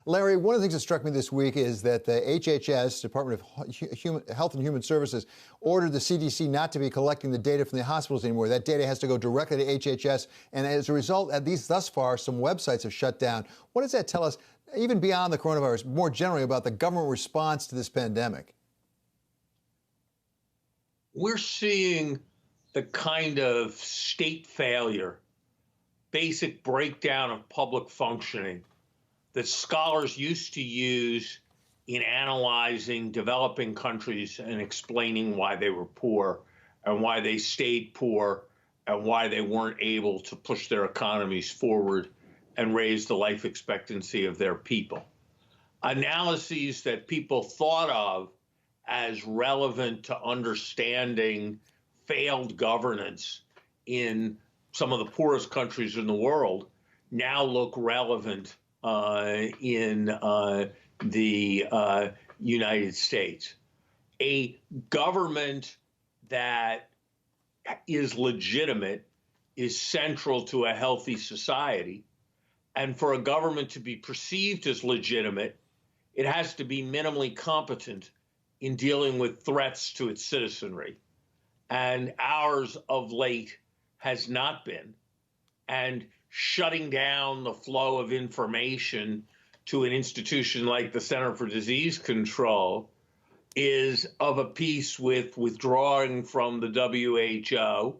Larry, one of the things that struck me this week is that the HHS, Department of Health and Human Services, ordered the CDC not to be collecting the data from the hospitals anymore. That data has to go directly to HHS. And as a result, at least thus far, some websites have shut down. What does that tell us, even beyond the coronavirus, more generally about the government response to this pandemic? We're seeing the kind of state failure, basic breakdown of public functioning that scholars used to use in analyzing developing countries and explaining why they were poor and why they stayed poor and why they weren't able to push their economies forward and raise the life expectancy of their people. Analyses that people thought of as relevant to understanding failed governance in some of the poorest countries in the world now look relevant in the United States. A government that is legitimate is central to a healthy society. And for a government to be perceived as legitimate, it has to be minimally competent in dealing with threats to its citizenry. And ours of late has not been. And shutting down the flow of information to an institution like the Center for Disease Control is of a piece with withdrawing from the WHO,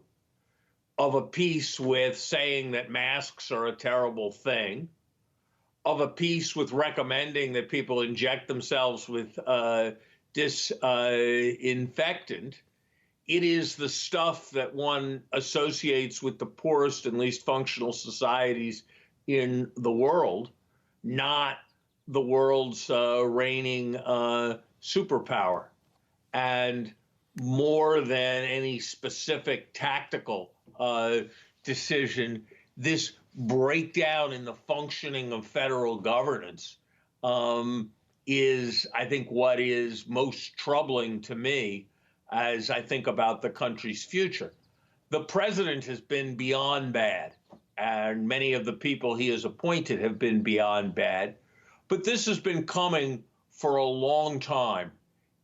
of a piece with saying that masks are a terrible thing, of a piece with recommending that people inject themselves with disinfectant. It is the stuff that one associates with the poorest and least functional societies in the world, not the world's reigning superpower. And more than any specific tactical decision, this breakdown in the functioning of federal governance is, I think, what is most troubling to me as I think about the country's future. The president has been beyond bad, and many of the people he has appointed have been beyond bad. But this has been coming for a long time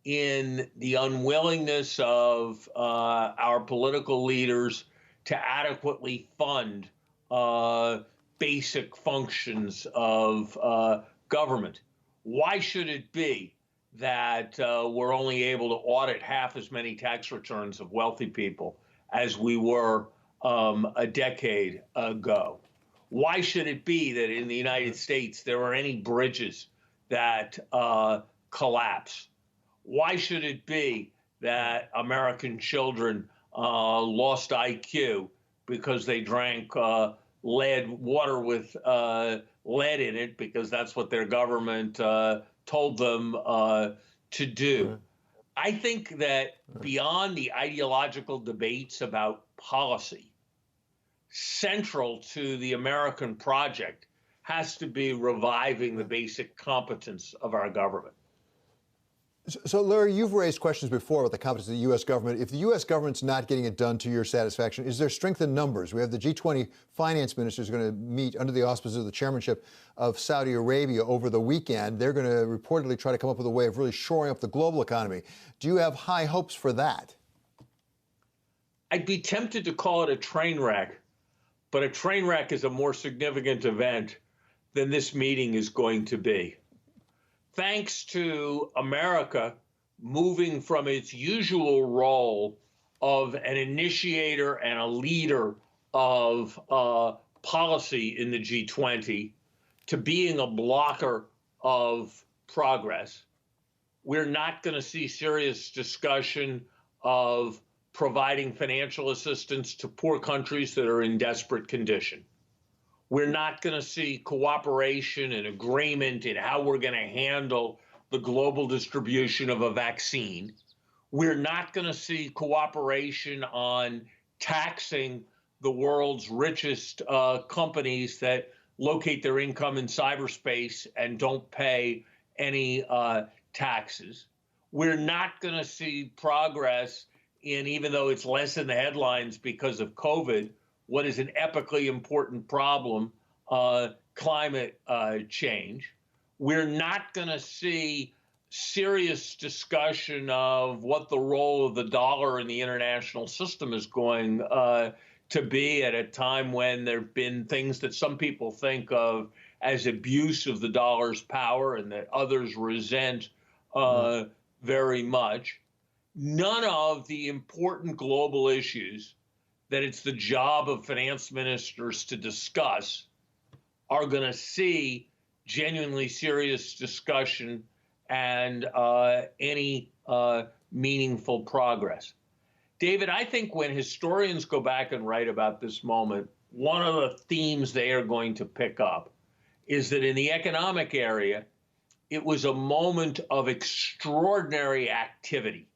in the unwillingness of our political leaders to adequately fund basic functions of government. Why should it be that we're only able to audit half as many tax returns of wealthy people as we were a decade ago? Why should it be that in the United States there are any bridges that collapse? Why should it be that American children lost IQ because they drank lead water with lead in it because that's what their government told them to do? I think that beyond the ideological debates about policy, central to the American project has to be reviving the basic competence of our government. So, Larry, you've raised questions before about the competence of the U.S. government. If the U.S. government's not getting it done to your satisfaction, is there strength in numbers? We have the G20 finance ministers going to meet under the auspices of the chairmanship of Saudi Arabia over the weekend. They're going to reportedly try to come up with a way of really shoring up the global economy. Do you have high hopes for that? I'd be tempted to call it a train wreck, but a train wreck is a more significant event than this meeting is going to be. Thanks to America moving from its usual role of an initiator and a leader of policy in the G20 to being a blocker of progress, we're not going to see serious discussion of providing financial assistance to poor countries that are in desperate condition. We're not going to see cooperation and agreement in how we're going to handle the global distribution of a vaccine. We're not going to see cooperation on taxing the world's richest companies that locate their income in cyberspace and don't pay any taxes. We're not going to see progress in, even though it's less in the headlines because of COVID, what is an epically important problem, climate change. we're not going to see serious discussion of what the role of the dollar in the international system is going to be at a time when there have been things that some people think of as abuse of the dollar's power and that others resent very much. None of the important global issues that it's the job of finance ministers to discuss are going to see genuinely serious discussion and any meaningful progress. David, I think when historians go back and write about this moment, one of the themes they are going to pick up is that in the economic area, it was a moment of extraordinary activity.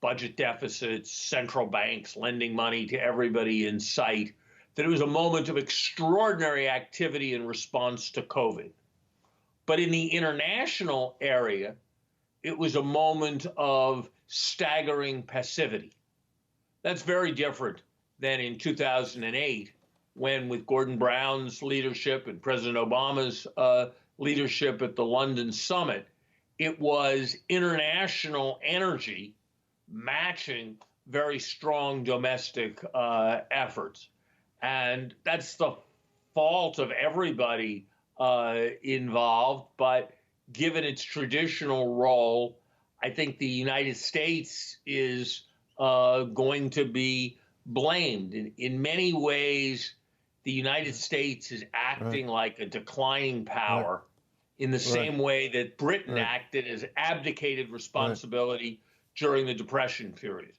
Budget deficits, central banks lending money to everybody in sight, that it was a moment of extraordinary activity in response to COVID. But in the international area, it was a moment of staggering passivity. That's very different than in 2008, when with Gordon Brown's leadership and President Obama's leadership at the London summit, it was international energy matching very strong domestic efforts. And that's the fault of everybody involved. But given its traditional role, I think the United States is going to be blamed. In many ways, the United States is acting like a declining power in the same way that Britain acted as abdicated responsibility during the Depression period.